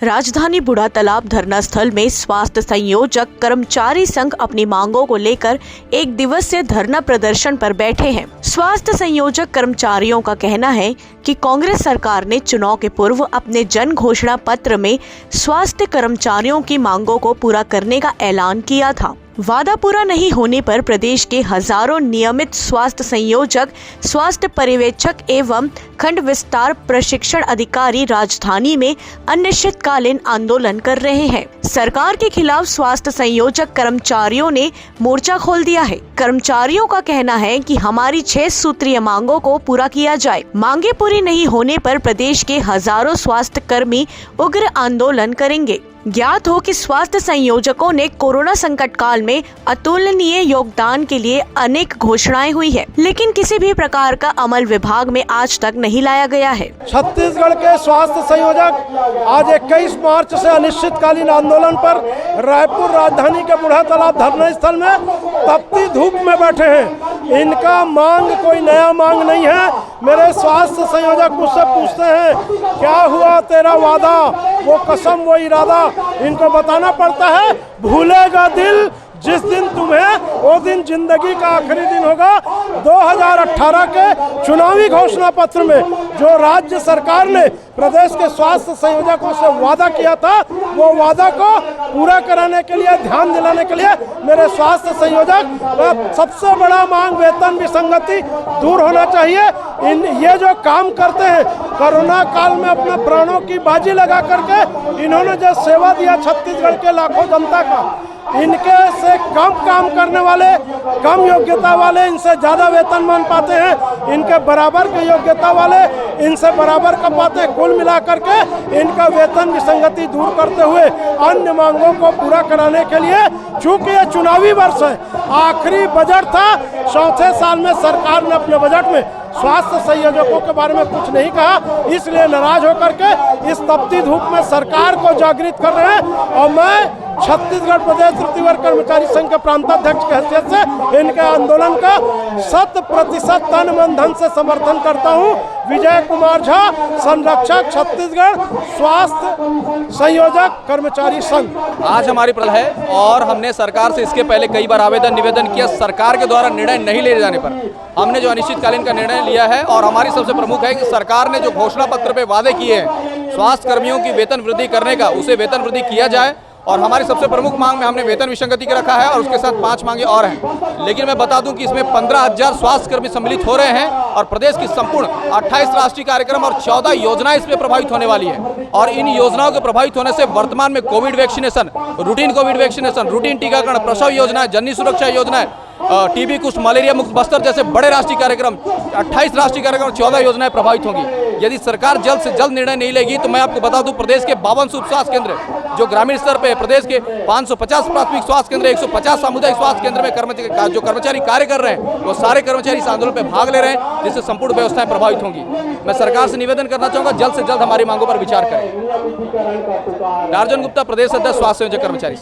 राजधानी बूढ़ा तालाब धरना स्थल में स्वास्थ्य संयोजक कर्मचारी संघ अपनी मांगों को लेकर एक दिवसीय धरना प्रदर्शन पर बैठे हैं। स्वास्थ्य संयोजक कर्मचारियों का कहना है कि कांग्रेस सरकार ने चुनाव के पूर्व अपने जन घोषणा पत्र में स्वास्थ्य कर्मचारियों की मांगों को पूरा करने का ऐलान किया था। वादा पूरा नहीं होने पर प्रदेश के हजारों नियमित स्वास्थ्य संयोजक, स्वास्थ्य पर्यवेक्षक एवं खंड विस्तार प्रशिक्षण अधिकारी राजधानी में अनिश्चितकालीन आंदोलन कर रहे हैं। सरकार के खिलाफ स्वास्थ्य संयोजक कर्मचारियों ने मोर्चा खोल दिया है। कर्मचारियों का कहना है कि हमारी 6 सूत्रीय मांगों को पूरा किया जाए। मांगे पूरी नहीं होने पर प्रदेश के हजारों स्वास्थ्य कर्मी उग्र आंदोलन करेंगे। ज्ञात हो कि स्वास्थ्य संयोजकों ने कोरोना संकट काल में अतुलनीय योगदान के लिए अनेक घोषणाएं हुई है, लेकिन किसी भी प्रकार का अमल विभाग में आज तक नहीं लाया गया है। छत्तीसगढ़ के स्वास्थ्य संयोजक आज 21 मार्च से अनिश्चितकालीन आंदोलन पर रायपुर राजधानी के बूढ़ा तालाब धरना स्थल में तपती धूप में बैठे हैं। इनका मांग कोई नया मांग नहीं है। मेरे स्वास्थ्य संयोजक मुझसे पूछते हैं, क्या हुआ तेरा वादा, वो कसम वो इरादा। इनको बताना पड़ता है, भूलेगा दिल जिस दिन तुम्हें, वो दिन जिंदगी का आखिरी दिन होगा। 2018 के चुनावी घोषणा पत्र में जो राज्य सरकार ने प्रदेश के स्वास्थ्य संयोजकों से वादा किया था, वो वादा को पूरा कराने के लिए, ध्यान दिलाने के लिए मेरे स्वास्थ्य संयोजक सबसे बड़ा मांग वेतन विसंगति दूर होना चाहिए। ये जो काम करते हैं, कोरोना काल में अपने प्राणों की बाजी लगा करके इन्होंने जो सेवा दिया छत्तीसगढ़ के लाखों जनता का, इनके से कम काम करने वाले, कम योग्यता वाले इनसे ज़्यादा वेतन मान पाते हैं। इनके बराबर की योग्यता वाले इनसे बराबर का पाते हैं। कुल मिलाकर के इनका वेतन विसंगति दूर करते हुए अन्य मांगों को पूरा कराने के लिए, चूँकि ये चुनावी वर्ष है, आखिरी बजट था, चौथे साल में सरकार ने अपने बजट में स्वास्थ्य संयोजकों के बारे में कुछ नहीं कहा, इसलिए नाराज होकर के इस तपती धूप में सरकार को जागृत कर रहे हैं। और मैं छत्तीसगढ़ प्रदेश तृतीय कर्मचारी संघ के प्रांताध्यक्ष की हैसियत से इनके आंदोलन का 100% तन मन धन से समर्थन करता हूं। विजय कुमार झा, संरक्षक, छत्तीसगढ़ स्वास्थ्य संयोजक कर्मचारी संघ। आज हमारी पहल है और हमने सरकार से इसके पहले कई बार निवेदन किया। सरकार के द्वारा निर्णय नहीं ले जाने पर हमने जो अनिश्चितकालीन का निर्णय लिया है, और हमारी सबसे प्रमुख है कि सरकार ने जो घोषणा पत्र पे वादे किए हैं स्वास्थ्य कर्मियों की वेतन वृद्धि करने का, उसे वेतन वृद्धि किया जाए। और हमारी सबसे प्रमुख मांग में हमने वेतन विसंगति का रखा है और उसके साथ 5 मांगे और हैं। लेकिन मैं बता दूं कि इसमें 15,000 स्वास्थ्य कर्मी सम्मिलित हो रहे हैं और प्रदेश की संपूर्ण 28 राष्ट्रीय कार्यक्रम और 14 योजनाएं इसमें प्रभावित होने वाली है। और इन योजनाओं के प्रभावित होने से वर्तमान में Covid vaccination, routine Covid vaccination, routine टीकाकरण, प्रसव योजना, जननी सुरक्षा योजना, टीबी, कुष्ठ, मलेरिया मुक्त बस्तर जैसे बड़े राष्ट्रीय कार्यक्रम, 28 राष्ट्रीय कार्यक्रम, 14 योजनाएं प्रभावित होंगी। यदि सरकार जल्द से जल्द निर्णय नहीं लेगी तो मैं आपको बता दूं, प्रदेश के 52 उप स्वास्थ्य केंद्र जो ग्रामीण स्तर पे, प्रदेश के 550 प्राथमिक स्वास्थ्य केंद्र, 150 सामुदायिक स्वास्थ्य केंद्र में जो कर्मचारी कार्य कर रहे हैं, वो सारे कर्मचारी इस आंदोलन में भाग ले रहे हैं, जिससे संपूर्ण व्यवस्थाएं प्रभावित होंगी। मैं सरकार से निवेदन करना चाहूंगा, जल्द से जल्द हमारी मांगों पर विचार करें। अर्जुन गुप्ता, प्रदेश अध्यक्ष स्वास्थ्य संयोजक कर्मचारी।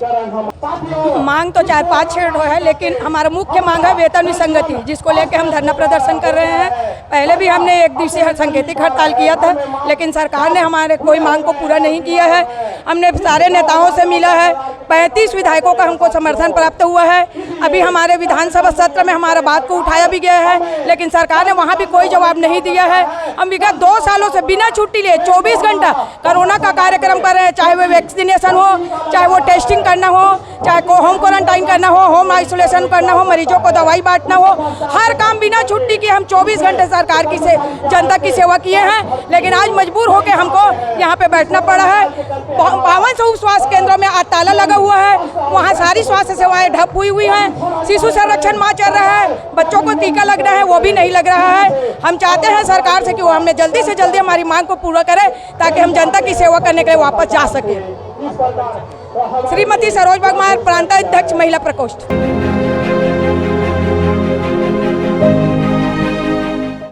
मांग तो 4-5 छेड़ है, लेकिन हमारा मुख्य मांग है वेतन विसंगति, जिसको लेकर हम धरना प्रदर्शन कर रहे हैं। पहले भी हमने एक दिवसीय सांकेतिक हड़ताल किया था, लेकिन सरकार ने हमारे कोई मांग को पूरा नहीं किया है। हमने सारे नेताओं से मिला है, 35 विधायकों का हमको समर्थन प्राप्त हुआ है। अभी हमारे विधानसभा सत्र में हमारा बात को उठाया भी गया है, लेकिन सरकार ने वहाँ भी कोई जवाब नहीं दिया है। हम विगत 2 सालों से बिना छुट्टी लिए 24 घंटा कोरोना का कार्यक्रम कर रहे हैं, चाहे वो वैक्सीनेशन हो, चाहे वो टेस्टिंग करना हो, चाहे को होम क्वारंटाइन करना हो, होम आइसोलेशन करना हो, मरीजों को दवाई बांटना हो, हर काम बिना छुट्टी के हम 24 घंटे सरकार की जनता की सेवा किए हैं। लेकिन आज मजबूर होकर हमको यहाँ पे बैठना पड़ा है। 52 स्वास्थ्य केंद्रों में आज ताला लगा हुआ है, वहाँ सारी स्वास्थ्य सेवाएं ठप हुई हैं। शिशु संरक्षण माह चल रहा है, बच्चों को टीका लग रहा है, वो भी नहीं लग रहा है। हम चाहते हैं सरकार से कि वो हमने जल्दी से जल्दी हमारी मांग को पूरा करे, ताकि हम जनता की सेवा करने के लिए वापस जा सके। श्रीमती सरोज बगमार, प्रांताध्यक्ष महिला प्रकोष्ठ।